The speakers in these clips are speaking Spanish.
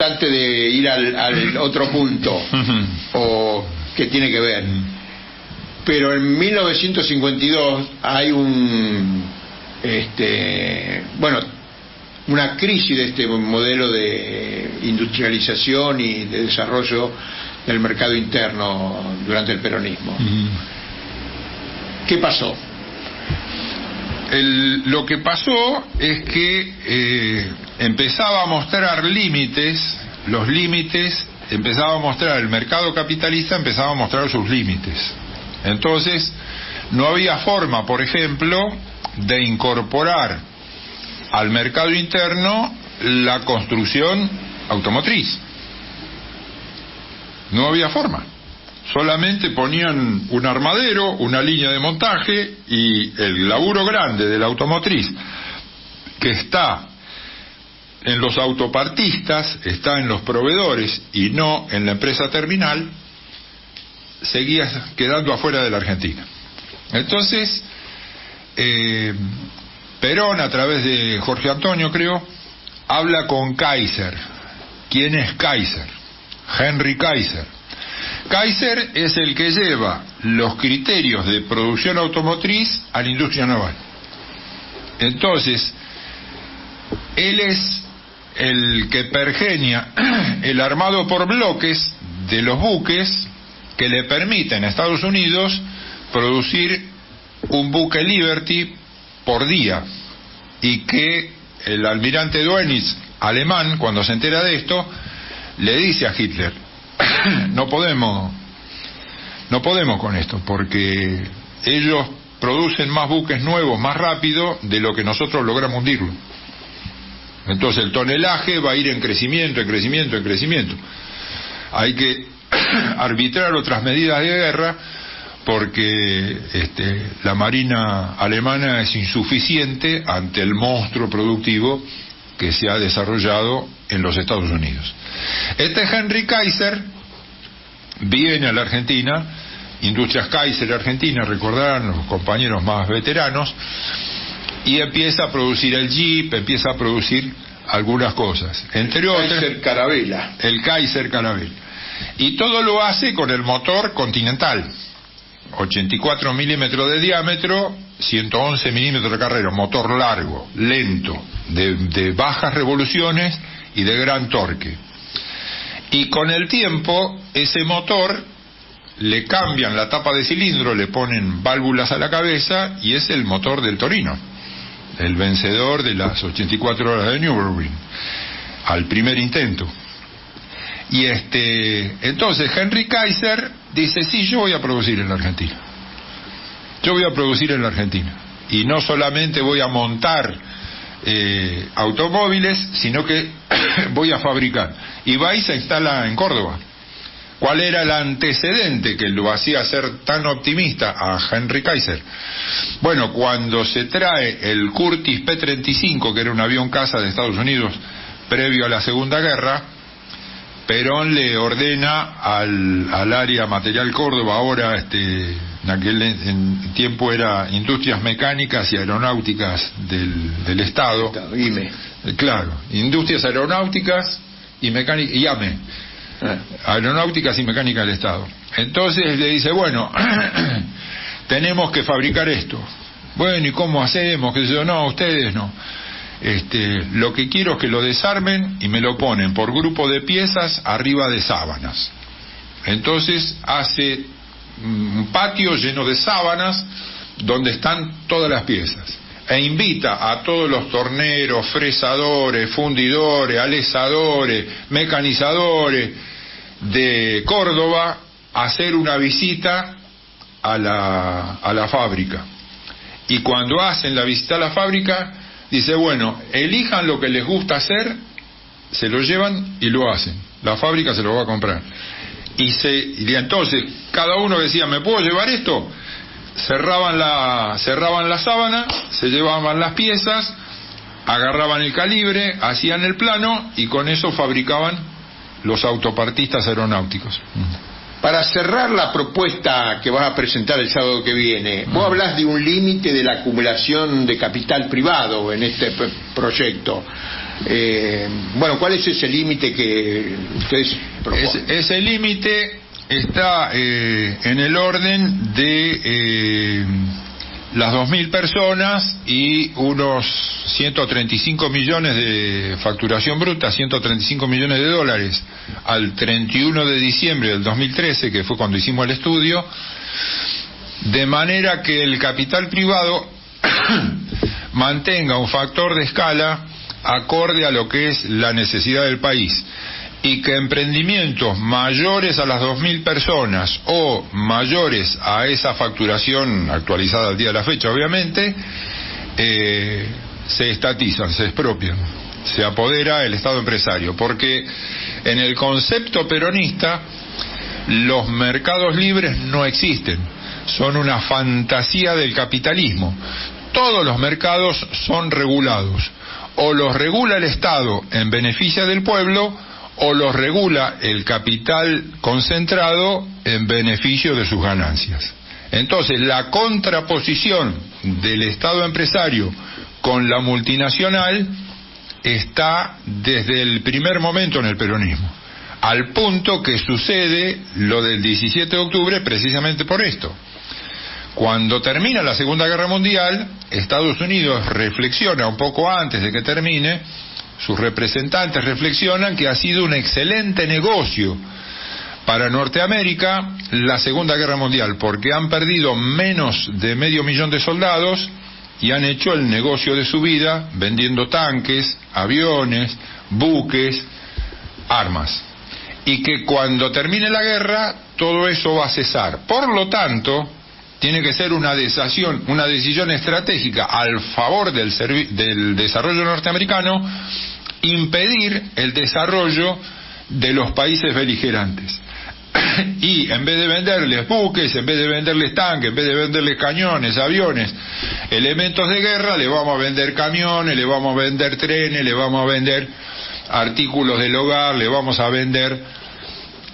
Antes de ir al otro punto, o que tiene que ver, pero en 1952 hay una crisis de este modelo de industrialización y de desarrollo del mercado interno durante el peronismo. ¿Qué pasó? Lo que pasó es que empezaba a mostrar los límites, empezaba a mostrar el mercado capitalista, empezaba a mostrar sus límites. Entonces, no había forma, por ejemplo, de incorporar al mercado interno la construcción automotriz. No había forma. Solamente ponían un armadero, una línea de montaje, y el laburo grande de la automotriz, que está en los autopartistas, está en los proveedores y no en la empresa terminal, seguía quedando afuera de la Argentina. Entonces, Perón, a través de Jorge Antonio, creo, habla con Kaiser. ¿Quién es Kaiser? Henry Kaiser. Kaiser es el que lleva los criterios de producción automotriz a la industria naval. Entonces, él es el que pergenia el armado por bloques de los buques que le permiten a Estados Unidos producir un buque Liberty por día, y que el almirante Dönitz, alemán, cuando se entera de esto, le dice a Hitler: no podemos con esto, porque ellos producen más buques nuevos más rápido de lo que nosotros logramos hundirlo. Entonces el tonelaje va a ir en crecimiento, en crecimiento, en crecimiento. Hay que arbitrar otras medidas de guerra, porque la marina alemana es insuficiente ante el monstruo productivo que se ha desarrollado en los Estados Unidos. Henry Kaiser viene a la Argentina, Industrias Kaiser Argentina, recordarán los compañeros más veteranos, y empieza a producir el Jeep, empieza a producir algunas cosas, entre otras el Kaiser Caravelle, y todo lo hace con el motor Continental, 84 milímetros de diámetro, 111 milímetros de carrera, motor largo, lento, de bajas revoluciones y de gran torque. Y con el tiempo, ese motor le cambian la tapa de cilindro, le ponen válvulas a la cabeza, y es el motor del Torino, el vencedor de las 84 horas de Nürburgring, al primer intento. Y entonces Henry Kaiser dice: sí, yo voy a producir en la Argentina. Yo voy a producir en la Argentina. Y no solamente voy a montar automóviles, sino que voy a fabricar. Y va y se instala en Córdoba. ¿Cuál era el antecedente que lo hacía ser tan optimista a Henry Kaiser? Bueno, cuando se trae el Curtiss P-35, que era un avión caza de Estados Unidos previo a la Segunda Guerra, Perón le ordena al área Material Córdoba, ahora en aquel tiempo era Industrias Mecánicas y Aeronáuticas del Estado. IME. Claro, Industrias Aeronáuticas y Mecánicas, y AME. Aeronáuticas y Mecánica del Estado. Entonces le dice: bueno, tenemos que fabricar esto. Bueno, ¿y cómo hacemos? Que yo, no, ustedes no. Lo que quiero es que lo desarmen y me lo ponen por grupo de piezas arriba de sábanas. Entonces hace un patio lleno de sábanas donde están todas las piezas, e invita a todos los torneros, fresadores, fundidores, alesadores, mecanizadores de Córdoba a hacer una visita a la fábrica. Y cuando hacen la visita a la fábrica, dice: bueno, elijan lo que les gusta hacer, se lo llevan y lo hacen. La fábrica se lo va a comprar. Y entonces cada uno decía: ¿me puedo llevar esto? Cerraban la sábana, se llevaban las piezas, agarraban el calibre, hacían el plano, y con eso fabricaban los autopartistas aeronáuticos. Para cerrar la propuesta que vas a presentar el sábado que viene, vos hablás de un límite de la acumulación de capital privado en este proyecto. Bueno, ¿cuál es ese límite que ustedes proponen? Ese límite está en el orden de las 2.000 personas y unos 135 millones de facturación bruta, 135 millones de dólares al 31 de diciembre del 2013, que fue cuando hicimos el estudio, de manera que el capital privado mantenga un factor de escala acorde a lo que es la necesidad del país, y que emprendimientos mayores a las 2.000 personas o mayores a esa facturación actualizada al día de la fecha, obviamente, se estatizan, se expropian, se apodera el Estado empresario, porque en el concepto peronista los mercados libres no existen, son una fantasía del capitalismo. Todos los mercados son regulados, o los regula el Estado en beneficio del pueblo, o los regula el capital concentrado en beneficio de sus ganancias. Entonces, la contraposición del Estado empresario con la multinacional está desde el primer momento en el peronismo, al punto que sucede lo del 17 de octubre precisamente por esto. Cuando termina la Segunda Guerra Mundial, Estados Unidos reflexiona un poco antes de que termine, sus representantes reflexionan que ha sido un excelente negocio para Norteamérica la Segunda Guerra Mundial, porque han perdido menos de 500.000 de soldados y han hecho el negocio de su vida vendiendo tanques, aviones, buques, armas. Y que cuando termine la guerra todo eso va a cesar. Por lo tanto, tiene que ser una decisión estratégica al favor del desarrollo norteamericano, impedir el desarrollo de los países beligerantes. Y en vez de venderles buques, en vez de venderles tanques, en vez de venderles cañones, aviones, elementos de guerra, le vamos a vender camiones, le vamos a vender trenes, le vamos a vender artículos del hogar, le vamos a vender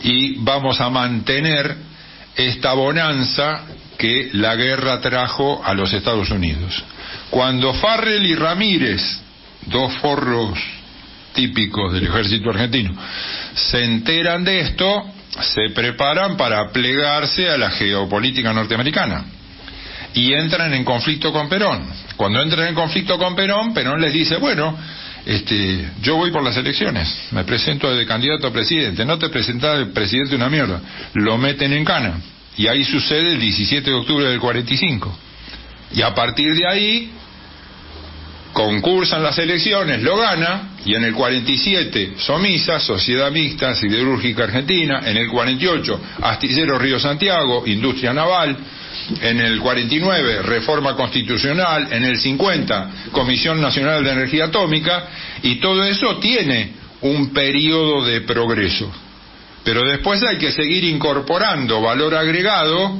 y vamos a mantener esta bonanza que la guerra trajo a los Estados Unidos. Cuando Farrell y Ramírez, dos forros típicos del ejército argentino, se enteran de esto, se preparan para plegarse a la geopolítica norteamericana y entran en conflicto con Perón. Cuando entran en conflicto con Perón, Perón les dice, bueno, yo voy por las elecciones, me presento de candidato a presidente, no te presentás de presidente una mierda, lo meten en cana. Y ahí sucede el 17 de octubre del 45. Y a partir de ahí, concursan las elecciones, lo gana, y en el 47, Somisa, Sociedad Mixta, Siderúrgica Argentina, en el 48, Astillero Río Santiago, Industria Naval, en el 49, Reforma Constitucional, en el 50, Comisión Nacional de Energía Atómica, y todo eso tiene un periodo de progreso. Pero después hay que seguir incorporando valor agregado,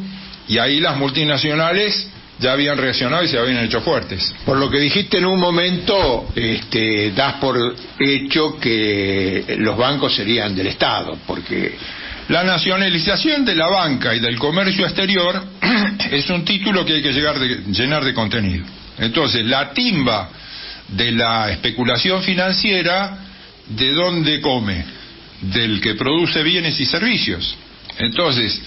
y ahí las multinacionales ya habían reaccionado y se habían hecho fuertes. Por lo que dijiste en un momento, das por hecho que los bancos serían del Estado, porque la nacionalización de la banca y del comercio exterior es un título que hay que llenar de contenido. Entonces, la timba de la especulación financiera, ¿de dónde come? Del que produce bienes y servicios. Entonces,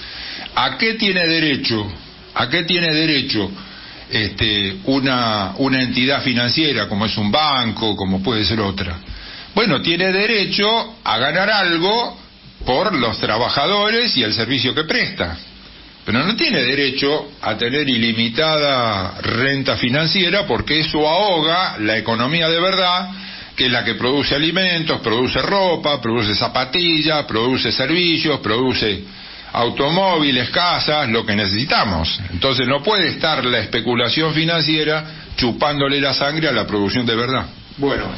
¿a qué tiene derecho una entidad financiera como es un banco, como puede ser otra? Bueno, tiene derecho a ganar algo por los trabajadores y el servicio que presta, pero no tiene derecho a tener ilimitada renta financiera, porque eso ahoga la economía de verdad, que es la que produce alimentos, produce ropa, produce zapatillas, produce servicios, produce automóviles, casas, lo que necesitamos. Entonces no puede estar la especulación financiera chupándole la sangre a la producción de verdad. Bueno,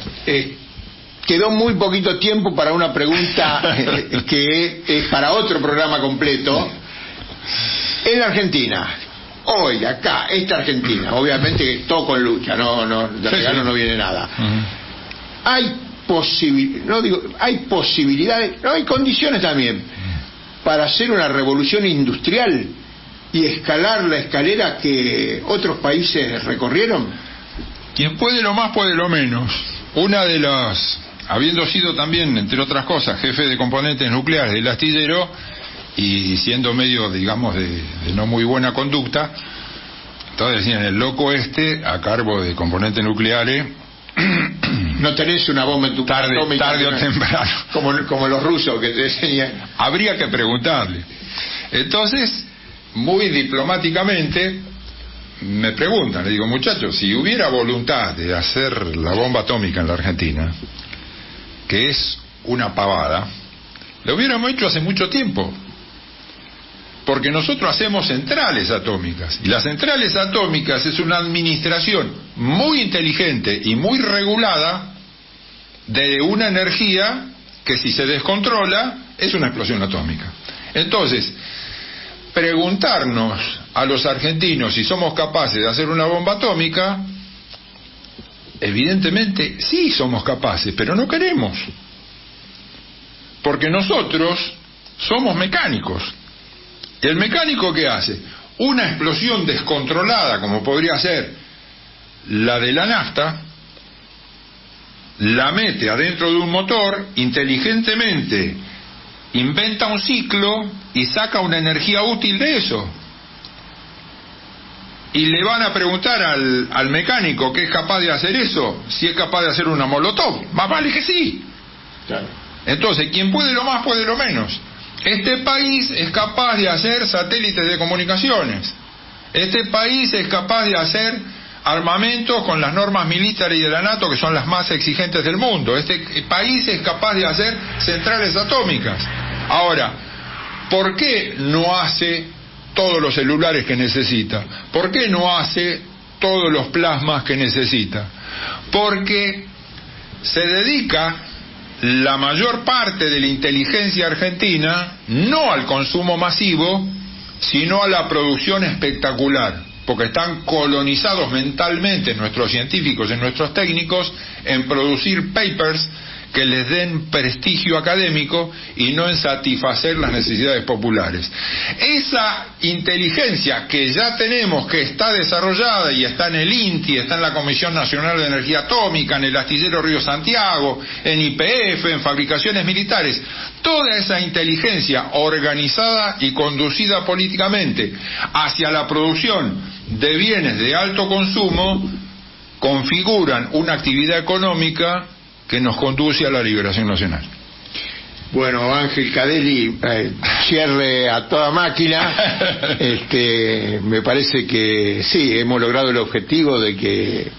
quedó muy poquito tiempo para una pregunta que es para otro programa completo. En la Argentina, hoy, acá, esta Argentina, obviamente todo con lucha, de regalo no viene nada. Hay posibilidades, hay condiciones también para hacer una revolución industrial y escalar la escalera que otros países recorrieron. Quien puede lo más puede lo menos. una de las, habiendo sido también, entre otras cosas, jefe de componentes nucleares del astillero y siendo medio, digamos, de no muy buena conducta, entonces decían, el loco a cargo de componentes nucleares. No tenés una bomba en tu tarde o temprano. Como los rusos que te enseñan. Habría que preguntarle. Entonces, muy diplomáticamente, me preguntan, le digo, muchachos, si hubiera voluntad de hacer la bomba atómica en la Argentina, que es una pavada, lo hubiéramos hecho hace mucho tiempo. Porque nosotros hacemos centrales atómicas, y las centrales atómicas es una administración muy inteligente y muy regulada de una energía que, si se descontrola, es una explosión atómica. Entonces, preguntarnos a los argentinos si somos capaces de hacer una bomba atómica, evidentemente sí somos capaces, pero no queremos, porque nosotros somos mecánicos. ¿El mecánico qué hace? Una explosión descontrolada, como podría ser la de la nafta, la mete adentro de un motor, inteligentemente inventa un ciclo y saca una energía útil de eso. Y le van a preguntar al mecánico que es capaz de hacer eso, si es capaz de hacer una molotov. Más vale que sí. Claro. Entonces, quien puede lo más, puede lo menos. Este país es capaz de hacer satélites de comunicaciones. Este país es capaz de hacer armamentos con las normas militares y de la NATO, que son las más exigentes del mundo. Este país es capaz de hacer centrales atómicas. Ahora, ¿por qué no hace todos los celulares que necesita? ¿Por qué no hace todos los plasmas que necesita? Porque se dedica la mayor parte de la inteligencia argentina no al consumo masivo, sino a la producción espectacular, porque están colonizados mentalmente nuestros científicos y nuestros técnicos en producir papers que les den prestigio académico y no en satisfacer las necesidades populares. Esa inteligencia que ya tenemos, que está desarrollada y está en el INTI, está en la Comisión Nacional de Energía Atómica, en el astillero Río Santiago, en YPF, en fabricaciones militares, toda esa inteligencia organizada y conducida políticamente hacia la producción de bienes de alto consumo configuran una actividad económica que nos conduce a la liberación nacional. Bueno, Ángel Cadelli, cierre a toda máquina. Me parece que sí, hemos logrado el objetivo de que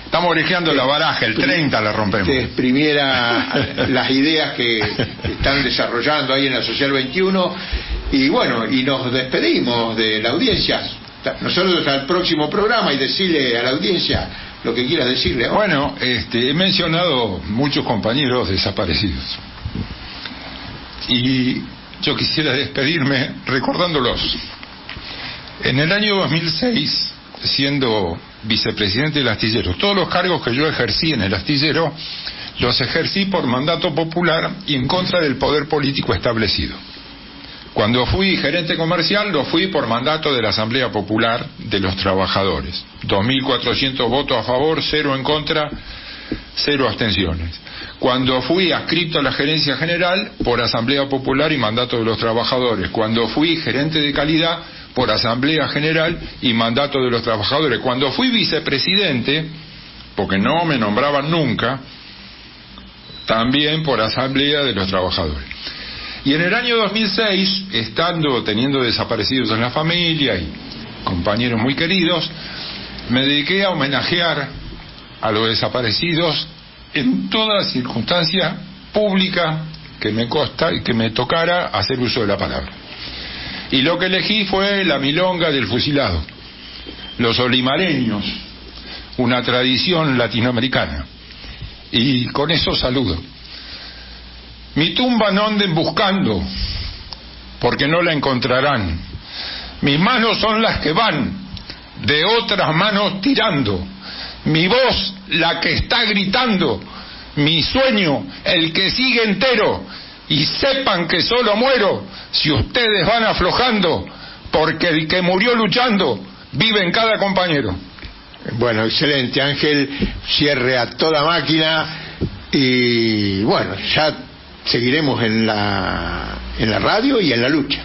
estamos orejeando la baraja, el 30 la rompemos. Que exprimiera las ideas que están desarrollando ahí en la Social 21. Y bueno, y nos despedimos de la audiencia. Nosotros hasta el próximo programa, y decirle a la audiencia lo que quieras decirle. Bueno, he mencionado muchos compañeros desaparecidos y yo quisiera despedirme recordándolos. En el año 2006, siendo vicepresidente del astillero, todos los cargos que yo ejercí en el astillero los ejercí por mandato popular y en contra del poder político establecido. Cuando fui gerente comercial, lo fui por mandato de la Asamblea Popular de los Trabajadores. 2.400 votos a favor, 0 en contra, 0 abstenciones. Cuando fui adscrito a la gerencia general, por Asamblea Popular y mandato de los trabajadores. Cuando fui gerente de calidad, por Asamblea General y mandato de los trabajadores. Cuando fui vicepresidente, porque no me nombraban nunca, también por Asamblea de los Trabajadores. Y en el año 2006, teniendo desaparecidos en la familia y compañeros muy queridos, me dediqué a homenajear a los desaparecidos en toda circunstancia pública que me tocara hacer uso de la palabra. Y lo que elegí fue la milonga del fusilado, los olimareños, una tradición latinoamericana. Y con eso saludo. Mi tumba no anden buscando, porque no la encontrarán. Mis manos son las que van, de otras manos tirando. Mi voz, la que está gritando. Mi sueño, el que sigue entero. Y sepan que solo muero si ustedes van aflojando, porque el que murió luchando vive en cada compañero. Bueno, excelente, Ángel, cierre a toda máquina y bueno, ya seguiremos en la radio y en la lucha.